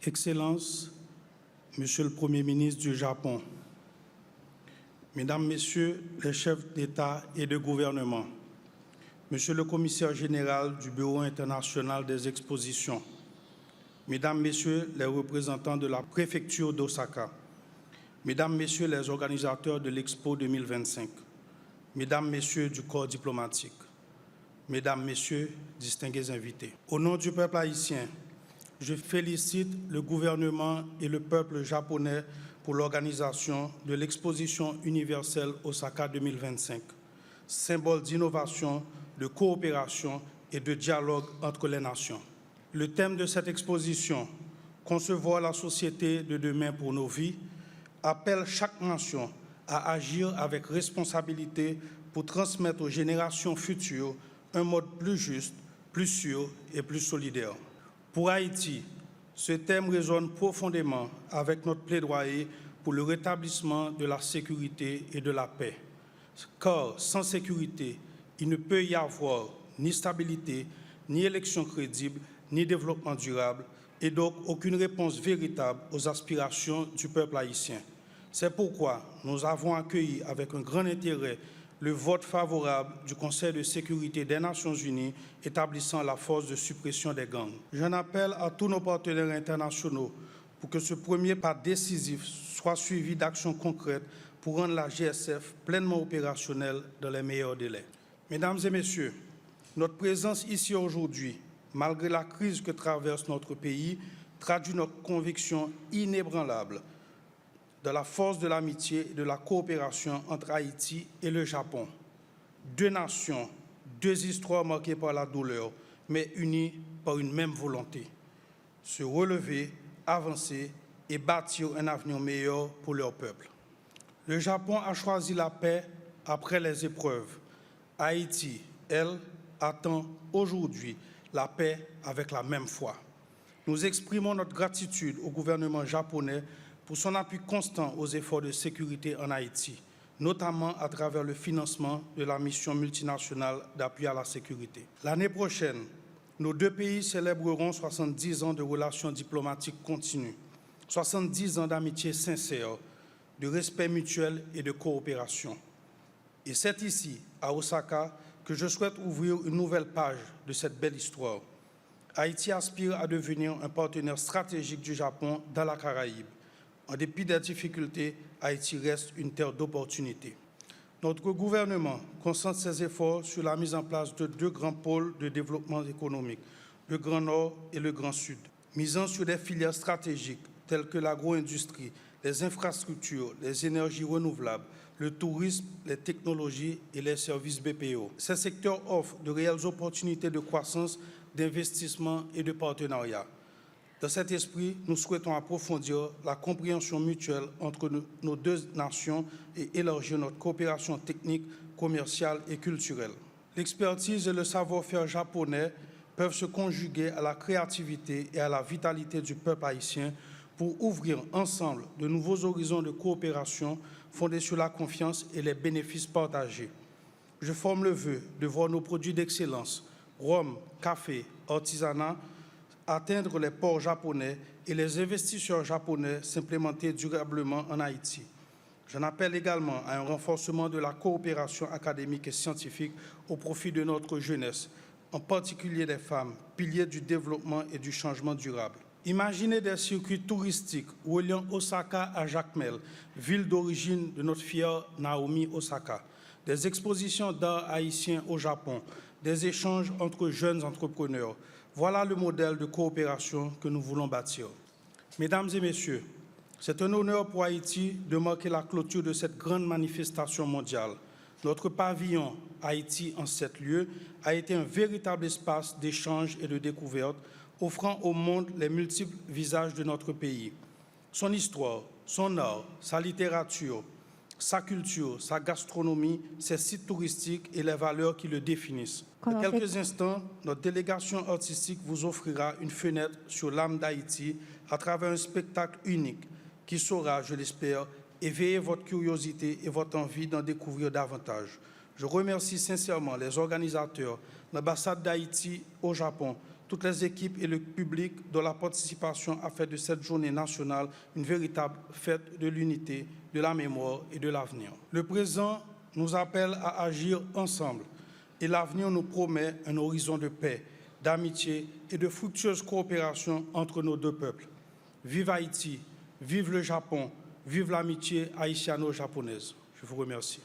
Excellences, Monsieur le Premier ministre du Japon, Mesdames, Messieurs les chefs d'État et de gouvernement, Monsieur le Commissaire général du Bureau international des expositions, Mesdames, Messieurs les représentants de la préfecture d'Osaka, Mesdames, Messieurs les organisateurs de l'Expo 2025, Mesdames, Messieurs du corps diplomatique, Mesdames, Messieurs, distingués invités. Au nom du peuple haïtien, je félicite le gouvernement et le peuple japonais pour l'organisation de l'exposition universelle Osaka 2025, symbole d'innovation, de coopération et de dialogue entre les nations. Le thème de cette exposition, Concevoir la société de demain pour nos vies, appelle chaque nation à agir avec responsabilité pour transmettre aux générations futures un mode plus juste, plus sûr et plus solidaire. Pour Haïti, ce thème résonne profondément avec notre plaidoyer pour le rétablissement de la sécurité et de la paix. Car sans sécurité, il ne peut y avoir ni stabilité, ni élection crédible, ni développement durable, et donc aucune réponse véritable aux aspirations du peuple haïtien. C'est pourquoi nous avons accueilli avec un grand intérêt le vote favorable du Conseil de sécurité des Nations unies établissant la force de suppression des gangs. J'en appelle à tous nos partenaires internationaux pour que ce premier pas décisif soit suivi d'actions concrètes pour rendre la GSF pleinement opérationnelle dans les meilleurs délais. Mesdames et Messieurs, notre présence ici aujourd'hui, malgré la crise que traverse notre pays, traduit notre conviction inébranlable de la force de l'amitié et de la coopération entre Haïti et le Japon. Deux nations, deux histoires marquées par la douleur, mais unies par une même volonté. Se relever, avancer et bâtir un avenir meilleur pour leur peuple. Le Japon a choisi la paix après les épreuves. Haïti, elle, attend aujourd'hui la paix avec la même foi. Nous exprimons notre gratitude au gouvernement japonais pour son appui constant aux efforts de sécurité en Haïti, notamment à travers le financement de la mission multinationale d'appui à la sécurité. L'année prochaine, nos deux pays célébreront 70 ans de relations diplomatiques continues, 70 ans d'amitié sincère, de respect mutuel et de coopération. Et c'est ici, à Osaka, que je souhaite ouvrir une nouvelle page de cette belle histoire. Haïti aspire à devenir un partenaire stratégique du Japon dans la Caraïbe. En dépit des difficultés, Haïti reste une terre d'opportunités. Notre gouvernement concentre ses efforts sur la mise en place de deux grands pôles de développement économique, le Grand Nord et le Grand Sud, misant sur des filières stratégiques telles que l'agro-industrie, les infrastructures, les énergies renouvelables, le tourisme, les technologies et les services BPO. Ces secteurs offrent de réelles opportunités de croissance, d'investissement et de partenariat. Dans cet esprit, nous souhaitons approfondir la compréhension mutuelle entre nos deux nations et élargir notre coopération technique, commerciale et culturelle. L'expertise et le savoir-faire japonais peuvent se conjuguer à la créativité et à la vitalité du peuple haïtien pour ouvrir ensemble de nouveaux horizons de coopération fondés sur la confiance et les bénéfices partagés. Je forme le vœu de voir nos produits d'excellence, rhum, café, artisanat, atteindre les ports japonais et les investisseurs japonais s'implémenter durablement en Haïti. J'en appelle également à un renforcement de la coopération académique et scientifique au profit de notre jeunesse, en particulier des femmes, piliers du développement et du changement durable. Imaginez des circuits touristiques reliant Osaka à Jacmel, ville d'origine de notre fière Naomi Osaka, des expositions d'art haïtien au Japon, des échanges entre jeunes entrepreneurs. Voilà le modèle de coopération que nous voulons bâtir. Mesdames et Messieurs, c'est un honneur pour Haïti de marquer la clôture de cette grande manifestation mondiale. Notre pavillon Haïti en 7 lieux a été un véritable espace d'échange et de découverte, offrant au monde les multiples visages de notre pays. Son histoire, son art, sa littérature, sa culture, sa gastronomie, ses sites touristiques et les valeurs qui le définissent. Dans quelques instants, notre délégation artistique vous offrira une fenêtre sur l'âme d'Haïti à travers un spectacle unique qui saura, je l'espère, éveiller votre curiosité et votre envie d'en découvrir davantage. Je remercie sincèrement les organisateurs, l'ambassade d'Haïti au Japon, toutes les équipes et le public dont la participation a fait de cette journée nationale une véritable fête de l'unité, de la mémoire et de l'avenir. Le présent nous appelle à agir ensemble et l'avenir nous promet un horizon de paix, d'amitié et de fructueuse coopération entre nos deux peuples. Vive Haïti, vive le Japon, vive l'amitié haïtiano-japonaise. Je vous remercie.